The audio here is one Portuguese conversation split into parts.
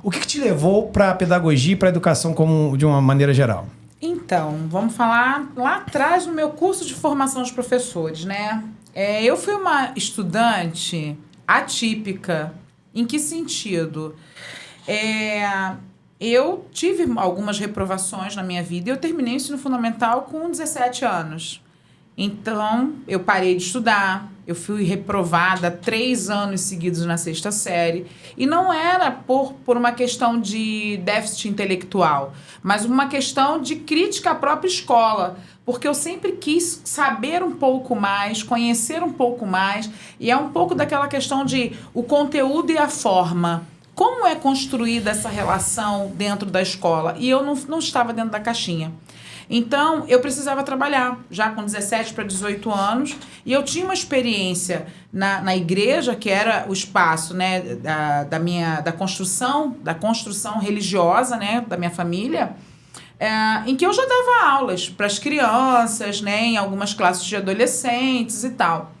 O que te levou para a pedagogia e para a educação como de uma maneira geral? Então, vamos falar lá atrás do meu curso de formação de professores, né? Eu fui uma estudante atípica. Em que sentido? Eu tive algumas reprovações na minha vida e eu terminei o ensino fundamental com 17 anos. Então, eu parei de estudar, eu fui reprovada 3 anos seguidos na 6ª série. E não era por uma questão de déficit intelectual, mas uma questão de crítica à própria escola. Porque eu sempre quis saber um pouco mais, conhecer um pouco mais. E é um pouco daquela questão de o conteúdo e a forma. Como é construída essa relação dentro da escola? E eu não estava dentro da caixinha. Então, eu precisava trabalhar, já com 17 para 18 anos, e eu tinha uma experiência na igreja, que era o espaço, né, da construção religiosa, né, da minha família, em que eu já dava aulas para as crianças, né, em algumas classes de adolescentes e tal.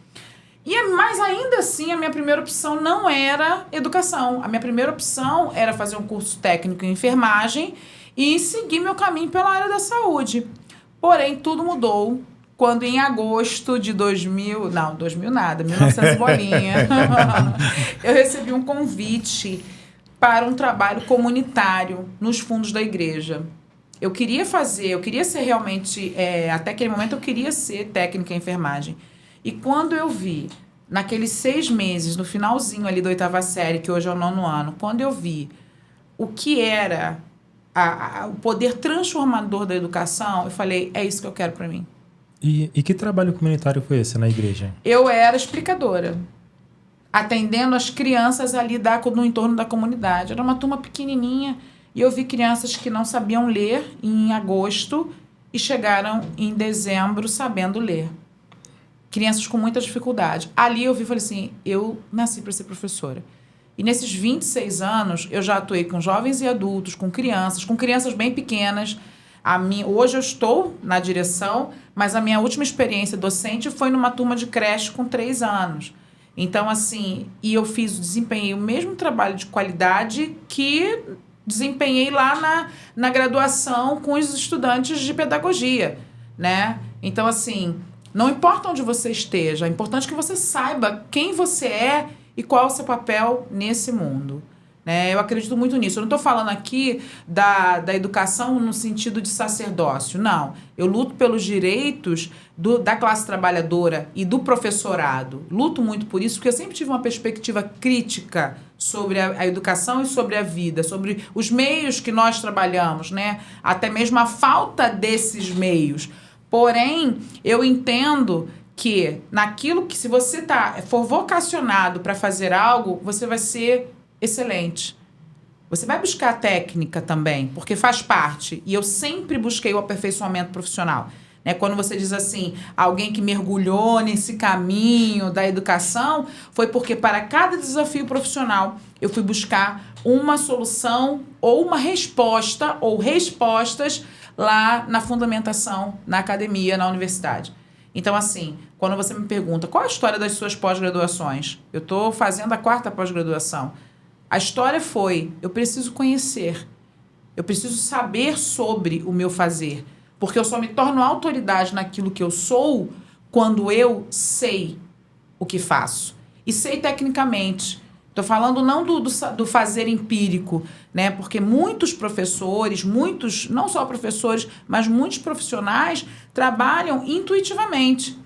Mas ainda assim, a minha primeira opção não era educação. A minha primeira opção era fazer um curso técnico em enfermagem e seguir meu caminho pela área da saúde. Porém, tudo mudou quando em agosto de 1900 bolinha, eu recebi um convite para um trabalho comunitário nos fundos da igreja. Eu queria ser realmente, até aquele momento eu queria ser técnica em enfermagem. E quando eu vi, naqueles 6 meses, no finalzinho ali da 8ª série, que hoje é o 9º ano, quando eu vi o que era o poder transformador da educação, eu falei, é isso que eu quero para mim. E que trabalho comunitário foi esse na igreja? Eu era explicadora, atendendo as crianças ali no entorno da comunidade. Era uma turma pequenininha e eu vi crianças que não sabiam ler em agosto e chegaram em dezembro sabendo ler. Crianças com muita dificuldade. Ali eu vi e falei assim, eu nasci para ser professora. E nesses 26 anos, eu já atuei com jovens e adultos, com crianças bem pequenas. Hoje eu estou na direção, mas a minha última experiência docente foi numa turma de creche com 3 anos. Então, assim, desempenhei o mesmo trabalho de qualidade que desempenhei lá na graduação com os estudantes de pedagogia, né? Então, assim, não importa onde você esteja, é importante que você saiba quem você é e qual é o seu papel nesse mundo. Eu acredito muito nisso. Eu não estou falando aqui da educação no sentido de sacerdócio, não. Eu luto pelos direitos da classe trabalhadora e do professorado. Luto muito por isso, porque eu sempre tive uma perspectiva crítica sobre a educação e sobre a vida, sobre os meios que nós trabalhamos, né? Até mesmo a falta desses meios. Porém, eu entendo que naquilo que, se você for vocacionado para fazer algo, você vai ser excelente. Você vai buscar a técnica também, porque faz parte. E eu sempre busquei o aperfeiçoamento profissional. Quando você diz assim, alguém que mergulhou nesse caminho da educação, foi porque para cada desafio profissional eu fui buscar uma solução ou uma resposta ou respostas lá na fundamentação, na academia, na universidade. Então, assim, quando você me pergunta qual a história das suas pós-graduações, eu estou fazendo a 4ª pós-graduação. A história foi, eu preciso conhecer, eu preciso saber sobre o meu fazer, porque eu só me torno autoridade naquilo que eu sou quando eu sei o que faço. E sei tecnicamente. Estou falando não do fazer empírico, né? Porque muitos professores, não só professores, mas muitos profissionais trabalham intuitivamente.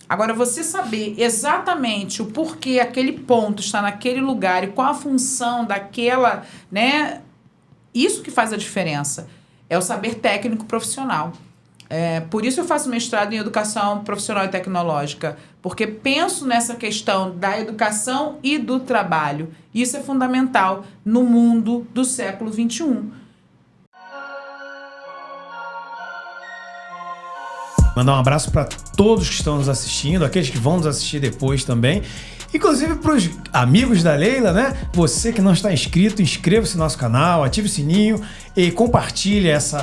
Agora, você saber exatamente o porquê aquele ponto está naquele lugar e qual a função daquela, né? Isso que faz a diferença. É o saber técnico profissional. Por isso eu faço mestrado em educação profissional e tecnológica, porque penso nessa questão da educação e do trabalho. Isso é fundamental no mundo do século XXI. Mandar um abraço para todos que estão nos assistindo, aqueles que vão nos assistir depois também. Inclusive para os amigos da Leila, né? Você que não está inscrito, inscreva-se no nosso canal, ative o sininho e compartilhe esse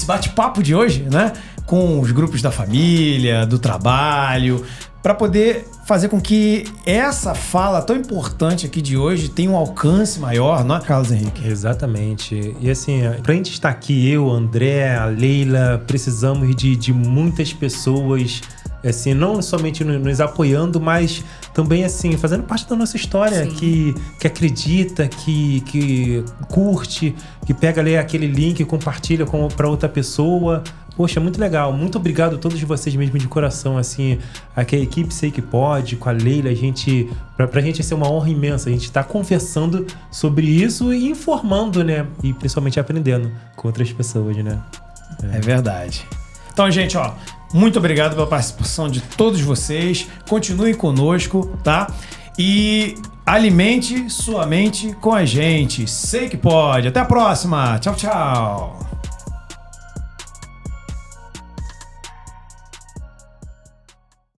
bate-papo de hoje, né? com os grupos da família, do trabalho, para poder fazer com que essa fala tão importante aqui de hoje tenha um alcance maior, não é, Carlos Henrique? Exatamente. E assim, pra gente estar aqui, eu, André, a Leila, precisamos de muitas pessoas, assim, não somente nos apoiando, mas também, assim, fazendo parte da nossa história, que acredita, que curte, que pega ali aquele link e compartilha para outra pessoa. Poxa, muito legal. Muito obrigado a todos vocês mesmo de coração, assim, aqui a equipe Sei Que Pode, com a Leila, pra gente ser uma honra imensa, a gente tá conversando sobre isso e informando, né? E principalmente aprendendo com outras pessoas, né? É verdade. Então, gente, ó, muito obrigado pela participação de todos vocês. Continuem conosco, tá? E alimente sua mente com a gente. Sei Que Pode. Até a próxima. Tchau, tchau.